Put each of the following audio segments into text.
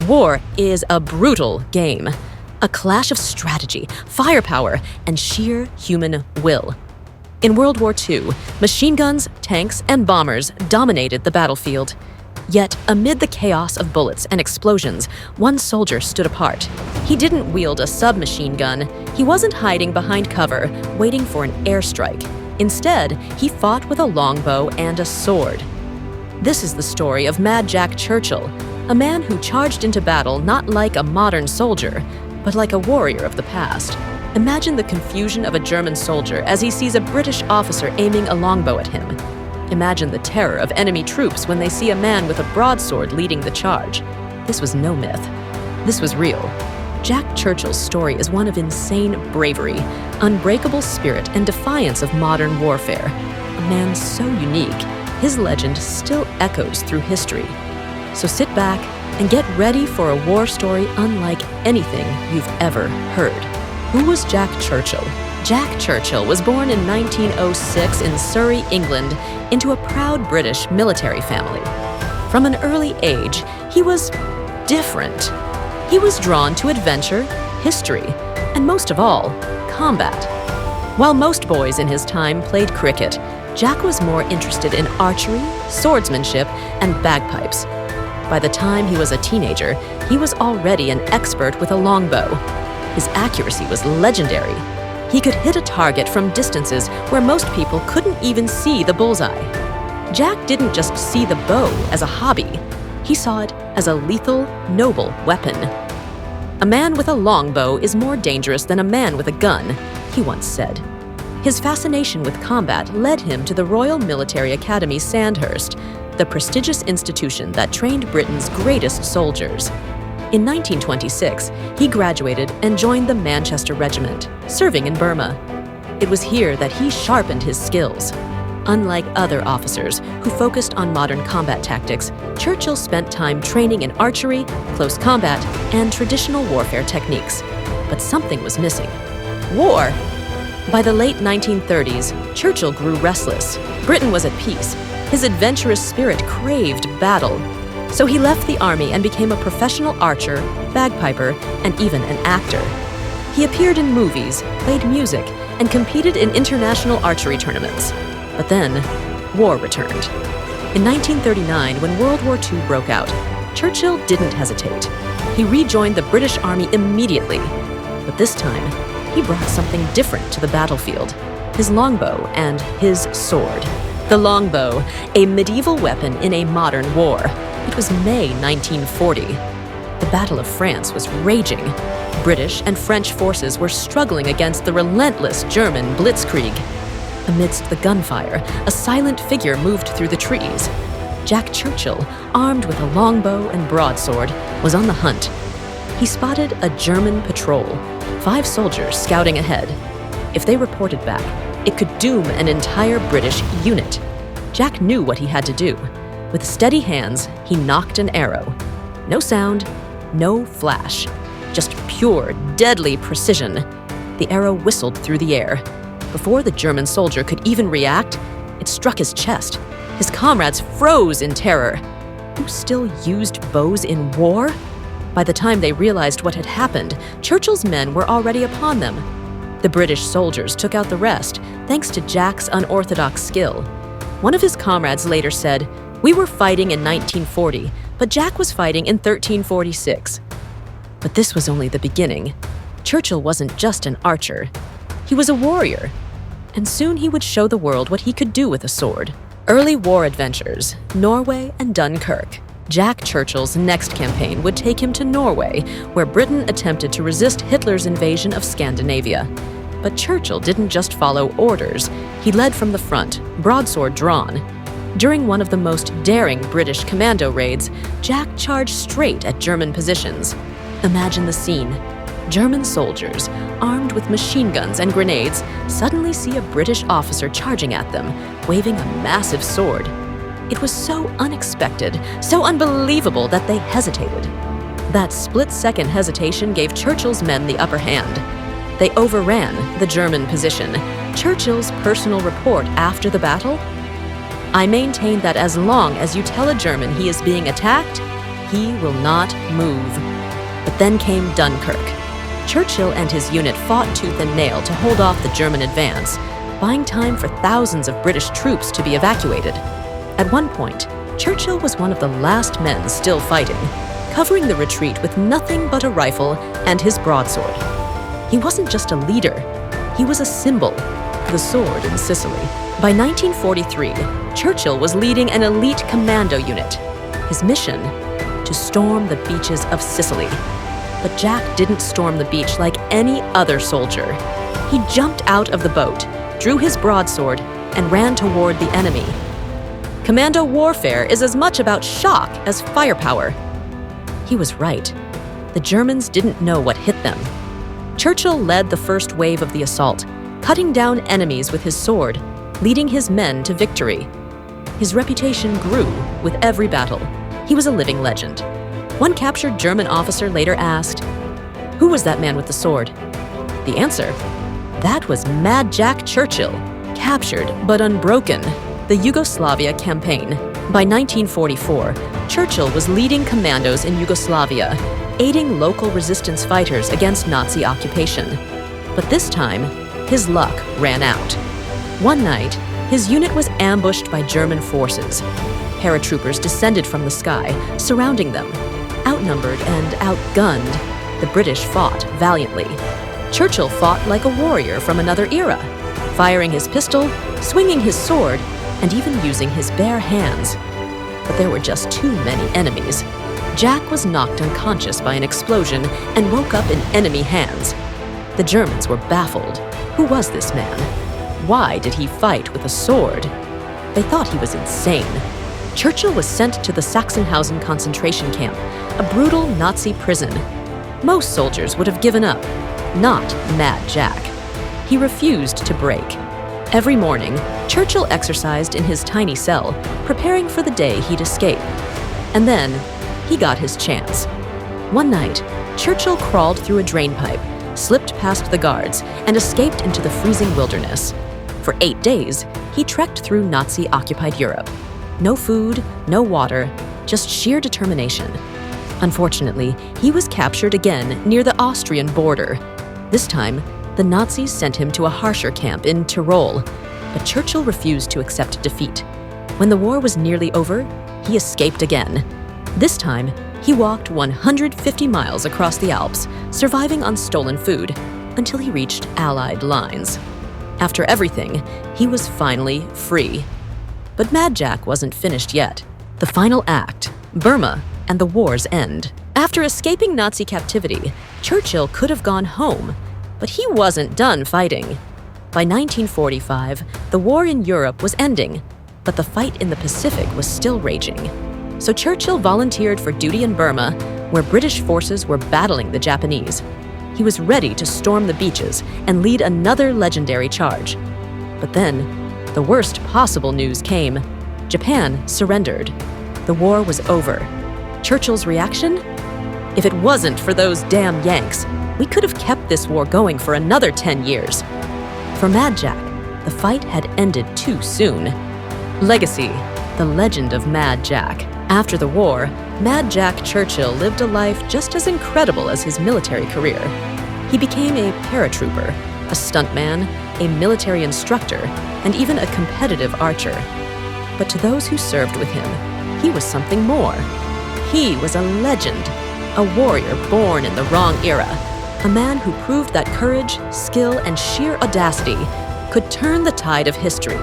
War is a brutal game. A clash of strategy, firepower, and sheer human will. In World War II, machine guns, tanks, and bombers dominated the battlefield. Yet, amid the chaos of bullets and explosions, one soldier stood apart. He didn't wield a submachine gun. He wasn't hiding behind cover, waiting for an airstrike. Instead, he fought with a longbow and a sword. This is the story of Mad Jack Churchill, a man who charged into battle not like a modern soldier, but like a warrior of the past. Imagine the confusion of a German soldier as he sees a British officer aiming a longbow at him. Imagine the terror of enemy troops when they see a man with a broadsword leading the charge. This was no myth. This was real. Jack Churchill's story is one of insane bravery, unbreakable spirit, and defiance of modern warfare. A man so unique, his legend still echoes through history. So sit back and get ready for a war story unlike anything you've ever heard. Who was Jack Churchill? Jack Churchill was born in 1906 in Surrey, England, into a proud British military family. From an early age, he was different. He was drawn to adventure, history, and most of all, combat. While most boys in his time played cricket, Jack was more interested in archery, swordsmanship, and bagpipes. By the time he was a teenager, he was already an expert with a longbow. His accuracy was legendary. He could hit a target from distances where most people couldn't even see the bullseye. Jack didn't just see the bow as a hobby. He saw it as a lethal, noble weapon. A man with a longbow is more dangerous than a man with a gun, he once said. His fascination with combat led him to the Royal Military Academy Sandhurst, the prestigious institution that trained Britain's greatest soldiers. In 1926, he graduated and joined the Manchester Regiment, serving in Berma. It was here that he sharpened his skills. Unlike other officers who focused on modern combat tactics, Churchill spent time training in archery, close combat, and traditional warfare techniques. But something was missing. War! By the late 1930s, Churchill grew restless. Britain was at peace. His adventurous spirit craved battle. So he left the army and became a professional archer, bagpiper, and even an actor. He appeared in movies, played music, and competed in international archery tournaments. But then, war returned. In 1939, when World War II broke out, Churchill didn't hesitate. He rejoined the British Army immediately. But this time, he brought something different to the battlefield: his longbow and his sword. The longbow, a medieval weapon in a modern war. It was May 1940. The Battle of France was raging. British and French forces were struggling against the relentless German blitzkrieg. Amidst the gunfire, a silent figure moved through the trees. Jack Churchill, armed with a longbow and broadsword, was on the hunt. He spotted a German patrol, 5 soldiers scouting ahead. If they reported back, it could doom an entire British unit. Jack knew what he had to do. With steady hands, he nocked an arrow. No sound, no flash, just pure, deadly precision. The arrow whistled through the air. Before the German soldier could even react, it struck his chest. His comrades froze in terror. Who still used bows in war? By the time they realized what had happened, Churchill's men were already upon them. The British soldiers took out the rest, thanks to Jack's unorthodox skill. One of his comrades later said, "We were fighting in 1940, but Jack was fighting in 1346. But this was only the beginning. Churchill wasn't just an archer. He was a warrior. And soon he would show the world what he could do with a sword. Early war adventures, Norway and Dunkirk. Jack Churchill's next campaign would take him to Norway, where Britain attempted to resist Hitler's invasion of Scandinavia. But Churchill didn't just follow orders. He led from the front, broadsword drawn. During one of the most daring British commando raids, Jack charged straight at German positions. Imagine the scene. German soldiers, armed with machine guns and grenades, suddenly see a British officer charging at them, waving a massive sword. It was so unexpected, so unbelievable that they hesitated. That split-second hesitation gave Churchill's men the upper hand. They overran the German position. Churchill's personal report after the battle? "I maintain that as long as you tell a German he is being attacked, he will not move. But then came Dunkirk. Churchill and his unit fought tooth and nail to hold off the German advance, buying time for thousands of British troops to be evacuated. At one point, Churchill was one of the last men still fighting, covering the retreat with nothing but a rifle and his broadsword. He wasn't just a leader, he was a symbol, the sword in Sicily. By 1943, Churchill was leading an elite commando unit. His mission? To storm the beaches of Sicily. But Jack didn't storm the beach like any other soldier. He jumped out of the boat, drew his broadsword, and ran toward the enemy. Commando warfare is as much about shock as firepower. He was right. The Germans didn't know what hit them. Churchill led the first wave of the assault, cutting down enemies with his sword, leading his men to victory. His reputation grew with every battle. He was a living legend. One captured German officer later asked, "Who was that man with the sword?" The answer? That was Mad Jack Churchill, captured but unbroken. The Yugoslavia Campaign. By 1944, Churchill was leading commandos in Yugoslavia, aiding local resistance fighters against Nazi occupation. But this time, his luck ran out. One night, his unit was ambushed by German forces. Paratroopers descended from the sky, surrounding them. Outnumbered and outgunned, the British fought valiantly. Churchill fought like a warrior from another era, firing his pistol, swinging his sword, and even using his bare hands. But there were just too many enemies. Jack was knocked unconscious by an explosion and woke up in enemy hands. The Germans were baffled. Who was this man? Why did he fight with a sword? They thought he was insane. Churchill was sent to the Sachsenhausen concentration camp, a brutal Nazi prison. Most soldiers would have given up, not Mad Jack. He refused to break. Every morning, Churchill exercised in his tiny cell, preparing for the day he'd escape. And then, he got his chance. One night, Churchill crawled through a drainpipe, slipped past the guards, and escaped into the freezing wilderness. For 8 days, he trekked through Nazi-occupied Europe. No food, no water, just sheer determination. Unfortunately, he was captured again near the Austrian border. This time, the Nazis sent him to a harsher camp in Tyrol, but Churchill refused to accept defeat. When the war was nearly over, he escaped again. This time, he walked 150 miles across the Alps, surviving on stolen food, until he reached Allied lines. After everything, he was finally free. But Mad Jack wasn't finished yet. The final act, Berma and the war's end. After escaping Nazi captivity, Churchill could have gone home, but he wasn't done fighting. By 1945, the war in Europe was ending, but the fight in the Pacific was still raging. So Churchill volunteered for duty in Berma, where British forces were battling the Japanese. He was ready to storm the beaches and lead another legendary charge. But then, the worst possible news came. Japan surrendered. The war was over. Churchill's reaction? If it wasn't for those damn Yanks, we could have kept this war going for another 10 years. For Mad Jack, the fight had ended too soon. Legacy, the legend of Mad Jack. After the war, Mad Jack Churchill lived a life just as incredible as his military career. He became a paratrooper, a stuntman, a military instructor, and even a competitive archer. But to those who served with him, he was something more. He was a legend, a warrior born in the wrong era, a man who proved that courage, skill, and sheer audacity could turn the tide of history.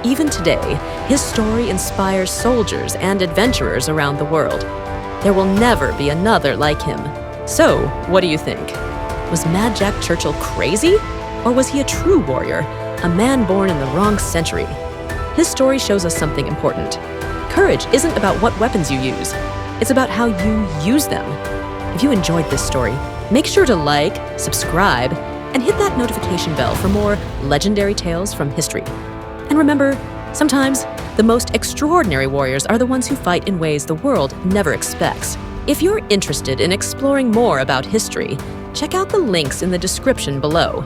Even today, his story inspires soldiers and adventurers around the world. There will never be another like him. So, what do you think? Was Mad Jack Churchill crazy? Or was he a true warrior, a man born in the wrong century? His story shows us something important. Courage isn't about what weapons you use. It's about how you use them. If you enjoyed this story, make sure to like, subscribe, and hit that notification bell for more legendary tales from history. And remember, sometimes the most extraordinary warriors are the ones who fight in ways the world never expects. If you're interested in exploring more about history, check out the links in the description below.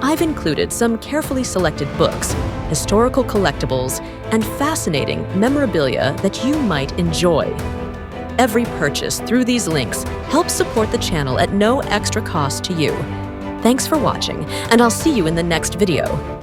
I've included some carefully selected books, historical collectibles, and fascinating memorabilia that you might enjoy. Every purchase through these links helps support the channel at no extra cost to you. Thanks for watching, and I'll see you in the next video.